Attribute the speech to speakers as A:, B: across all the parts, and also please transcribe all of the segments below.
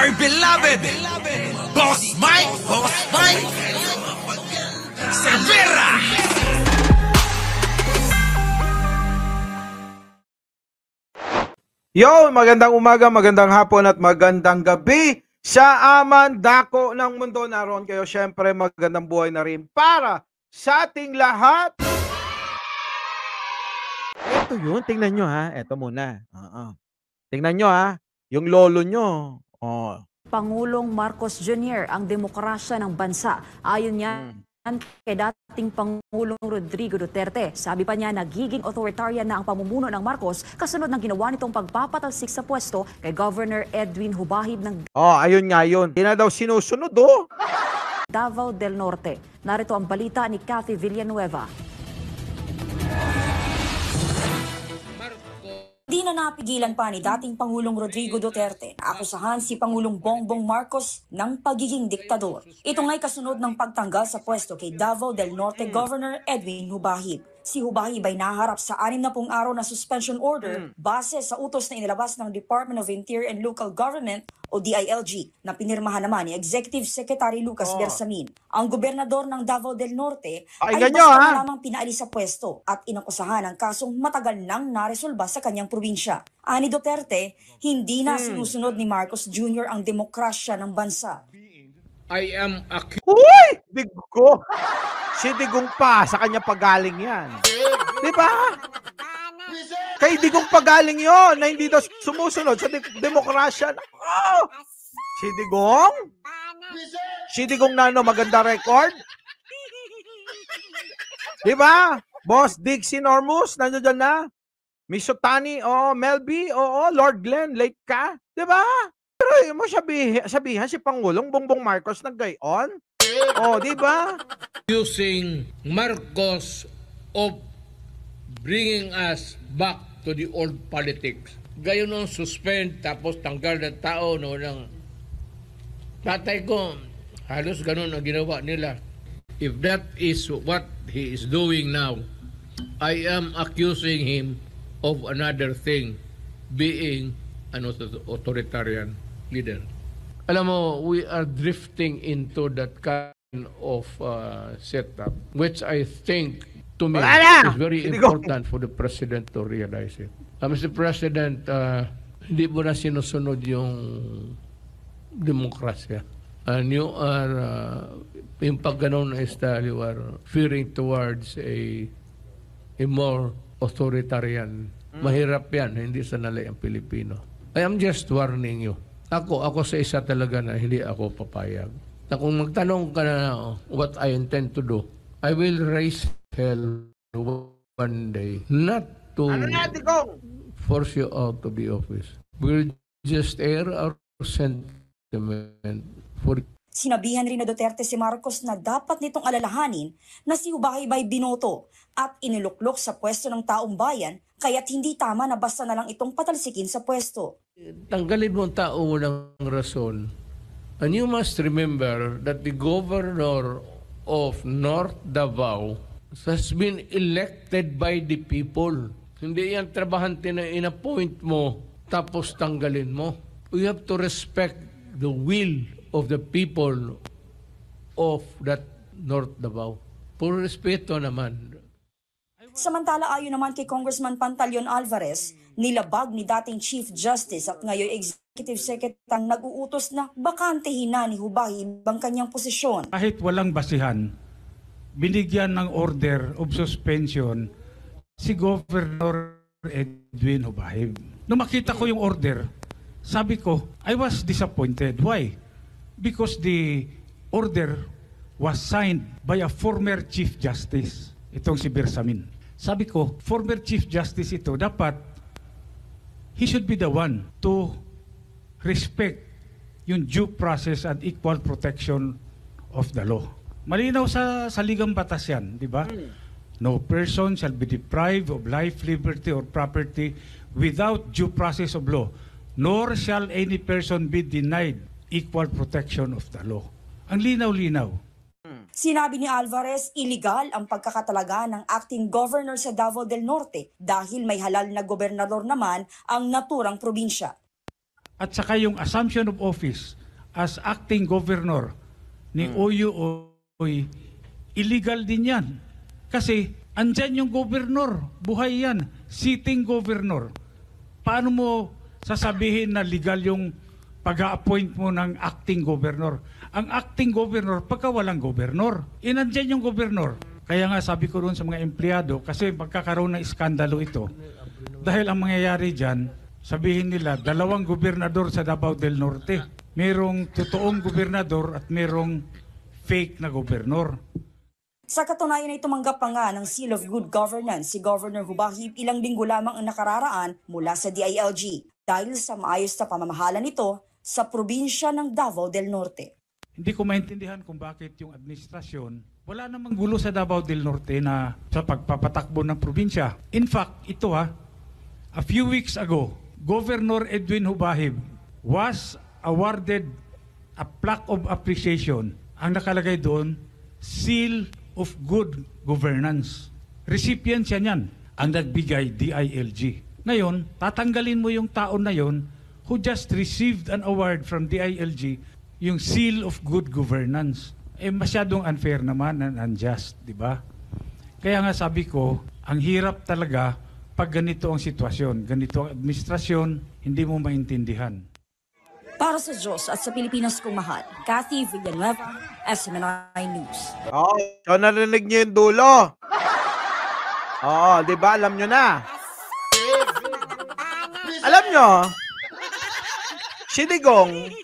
A: my beloved Boss Mike Severa.
B: Yo, magandang umaga, magandang hapon at magandang gabi sa aman dako ng mundo. Naroon kayo, syempre magandang buhay na rin para sa ating lahat. Ito yun, tingnan nyo ha, ito muna. Tingnan nyo ha, yung lolo nyo.
C: Pangulong Marcos Jr. ang demokrasya ng bansa. Ayon niya kay dating Pangulong Rodrigo Duterte. Sabi pa niya, nagiging authoritarian na ang pamumuno ng Marcos kasunod ng ginawa nitong pagpapatalsik sa pwesto kay Governor Edwin Hubahib ng
B: Ayun nga yun. Hindi na daw sinusunod
C: Davao del Norte. Narito ang balita ni Cathy Villanueva.
D: Di na napigilan pa ni dating Pangulong Rodrigo Duterte na akusahan si Pangulong Bongbong Marcos ng pagiging diktador. Ito nga'y kasunod ng pagtanggal sa pwesto kay Davao del Norte Governor Edwin Hubahib. Si Hubahib ay naharap sa 60 araw na suspension order base sa utos na inilabas ng Department of Interior and Local Government o DILG na pinirmahan naman ni Executive Secretary Lucas Bersamin. Ang gobernador ng Davao del Norte ay basta lamang pinaalis sa pwesto at inakusahan ng kasong matagal nang naresolba sa kanyang probinsya. Ani Duterte, hindi na sinusunod ni Marcos Jr. ang demokrasya ng bansa.
E: I am accused.
B: Uy! Diggo! Si Digong pa, sa kanya pagaling yan. Di ba? Kay Digong pagaling yon na hindi daw sumusunod sa demokrasya. Si Digong? Si Digong na maganda record? Di ba? Boss Diggs Normus, nandiyo dyan na? Miss Sotani, Melby, Lord Glenn, late ka? Di ba? Pero mo sabihan si Pangulong Bongbong Marcos nag-gayon? Di ba?
E: Using Marcos of bringing us back to the old politics. Gayon nung suspend tapos tanggal ng tao ng tatay ko. Halos ganun ang ginawa nila. If that is what he is doing now, I am accusing him of another thing, being an authoritarian leader. Alam mo, we are drifting into that kind of setup, which I think, to me, is very important for the President to realize it. Mr. President, hindi mo na sinusunod yung demokrasya. And you are, yung pag ganun na style, you are fearing towards a more authoritarian. Mahirap yan, hindi sanali ang Pilipino. I am just warning you. Ako sa isa talaga na hindi ako papayag. Na kung magtanong ka na what I intend to do, I will raise hell one day. Not to force you out of the office. We'll just air our sentiment for.
D: Sinabihan rin na Duterte si Marcos na dapat nitong alalahanin na si Hubahib ay binoto at iniluklok sa pwesto ng taong bayan kaya't hindi tama na basta na lang itong patalsikin sa pwesto.
E: Tanggalin mo ang tao ng rason. And you must remember that the governor of North Davao has been elected by the people. Hindi yan trabahante na in-appoint mo tapos tanggalin mo. We have to respect the will of the people of that North Davao. Puro respeto naman.
D: Samantala ayon naman kay Congressman Pantaleon Alvarez, nilabag ni dating Chief Justice at ngayon Executive Secretary nag-uutos na bakantehin na ni Hubahib ang kanyang posisyon.
F: Kahit walang basihan, binigyan ng order of suspension si Governor Edwin Hubahib. Nung makita ko yung order, sabi ko, I was disappointed. Why? Because the order was signed by a former Chief Justice. Itong si Bersamin. Sabi ko, former Chief Justice ito, dapat he should be the one to respect yung due process and equal protection of the law. Malinaw sa saligang batas yan, di ba? No person shall be deprived of life, liberty, or property without due process of law, nor shall any person be denied equal protection of the law. Ang linaw-linaw.
D: Sinabi ni Alvarez, iligal ang pagkakatalaga ng acting governor sa Davao del Norte dahil may halal na gobernador naman ang naturang probinsya.
F: at saka yung assumption of office as acting governor ni Oyo Oy, illegal din yan. Kasi andyan yung governor, buhay yan, sitting governor. Paano mo sasabihin na legal yung pag-a-appoint mo ng acting governor? Ang acting governor, pagka walang governor, inandyan yung governor. Kaya nga sabi ko doon sa mga empleyado, kasi magkakaroon ng iskandalo ito. Dahil ang mangyayari dyan, sabihin nila, 2 gobernador sa Davao del Norte. Merong totoong gobernador at merong fake na gobernador.
D: Sa katunayan ay tumanggap pa nga ng Seal of Good Governance si Governor Hubahib ilang linggo lamang ang nakararaan mula sa DILG dahil sa maayos na pamamahala nito sa probinsya ng Davao del Norte.
F: Hindi ko maintindihan kung bakit yung administrasyon, wala namang gulo sa Davao del Norte na sa pagpapatakbo ng probinsya. In fact, ito a few weeks ago, Governor Edwin Hubahib was awarded a plaque of appreciation. Ang nakalagay doon, Seal of Good Governance. Recipient siya niyan, ang nagbigay DILG. Ngayon, tatanggalin mo yung taon na yon who just received an award from DILG, yung Seal of Good Governance. Masyadong unfair naman and unjust, di ba? Kaya nga sabi ko, ang hirap talaga pag ganito ang sitwasyon, ganito ang administrasyon, hindi mo maintindihan.
D: Para sa Diyos at sa Pilipinas kong mahal, Cathy Villanueva, SMNI News.
B: So narinig niyo yung dulo. Di ba? Alam nyo na. Alam nyo, si Digong,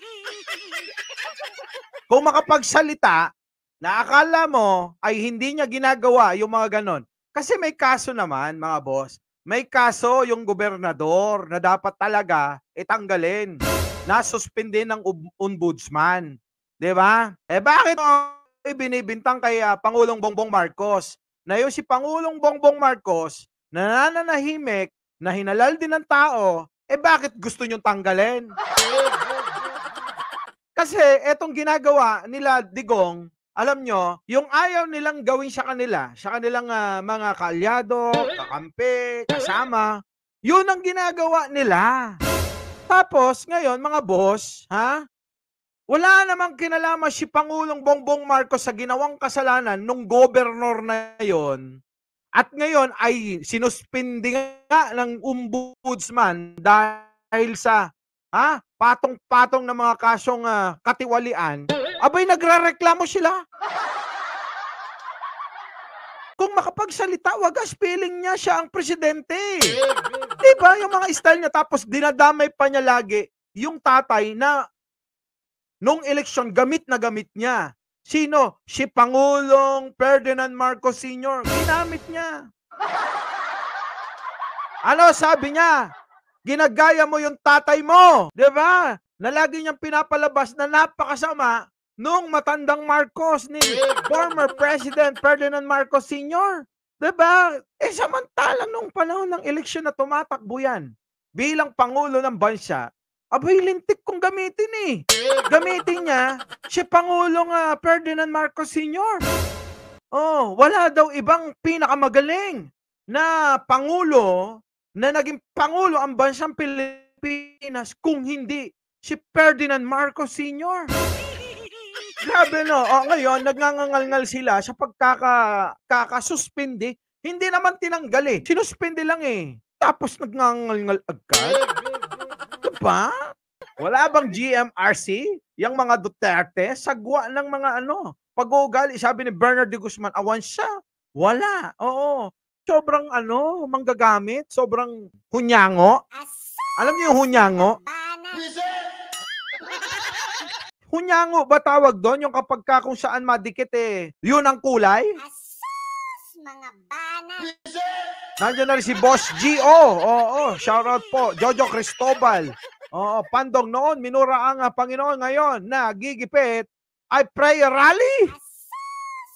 B: kung makapagsalita, na akala mo ay hindi niya ginagawa yung mga ganon. Kasi may kaso naman, mga boss. May kaso yung gobernador na dapat talaga itanggalin. Nasuspindi ng ombudsman. Diba? Bakit binibintang kay Pangulong Bongbong Marcos? Na yung si Pangulong Bongbong Marcos, nananahimik, na hinalal din ng tao, bakit gusto nyong tanggalin? Kasi etong ginagawa nila Digong, alam nyo, yung ayaw nilang gawin sa kanilang mga kaalyado, kakampi, kasama, yun ang ginagawa nila. Tapos, ngayon, mga boss, wala namang kinalaman si Pangulong Bongbong Marcos sa ginawang kasalanan nung gobernur na yon. At ngayon ay sinuspindi nga ng ombudsman dahil sa patong-patong na mga kasong katiwalian, abay nagrereklamo sila. Kung makapagsalita, wagas feeling niya siya ang presidente. Diba? Yung mga style niya, tapos dinadamay pa niya lagi yung tatay na nung eleksyon, gamit na gamit niya. Sino? Si Pangulong Ferdinand Marcos Sr. Ginamit niya. Ano sabi niya? Ginagaya mo yung tatay mo. Diba? Na lagi niyang pinapalabas na napakasama nung matandang Marcos ni former President Ferdinand Marcos Sr. Diba? Samantalang nung panahon ng eleksyon na tumatakbo yan, bilang Pangulo ng bansa, abay lintik kong gamitin Gamitin niya si Pangulong Ferdinand Marcos Sr. Wala daw ibang pinakamagaling na Pangulo na naging Pangulo ang bansang Pilipinas kung hindi si Ferdinand Marcos Sr. Grabe no. Ngayon, nagngangangal sila sa pagkakasuspindi. Hindi naman tinanggal sinuspindi lang Tapos nagngangal agad. Diba? Wala bang GMRC? Yung mga Duterte, sagwa ng mga pag-uugali. Sabi ni Bernard de Guzman, awan siya. Wala. Oo. Sobrang manggagamit, sobrang hunyango. Alam niyo yung hunyango? Hunyango ba tawag doon? Yung kapag kung saan madikit yun ang kulay? Mga bana. Nandiyan na rin si Boss G.O. Oo, shoutout po. Jojo Cristobal. Oo, Pandong noon, minura ang Panginoon ngayon na gigipit ay prayer rally.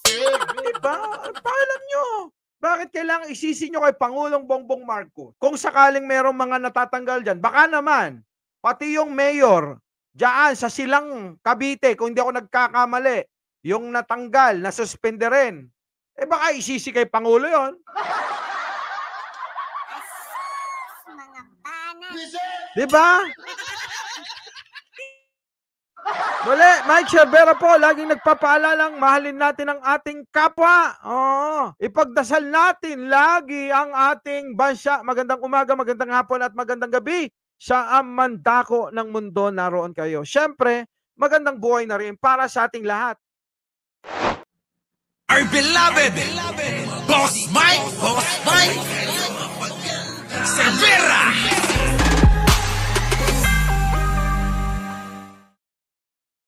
B: Diba? Paalam nyo. Bakit kailangan isisi nyo kay Pangulong Bongbong Marcos? Kung sakaling merong mga natatanggal dyan, baka naman, pati yung mayor, dyan sa Silang Cavite, kung hindi ako nagkakamali, yung natanggal, nasuspende rin, baka isisi kay Pangulo yon. Diba? Muli, Mike Cervera po, laging nagpapaalalang mahalin natin ang ating kapwa. Oo, ipagdasal natin lagi ang ating bansa. Magandang umaga, magandang hapon at magandang gabi sa mandako ng mundo naroon kayo. Siyempre, magandang buhay na rin para sa ating lahat.
A: Our beloved Boss Mike, Boss Mike.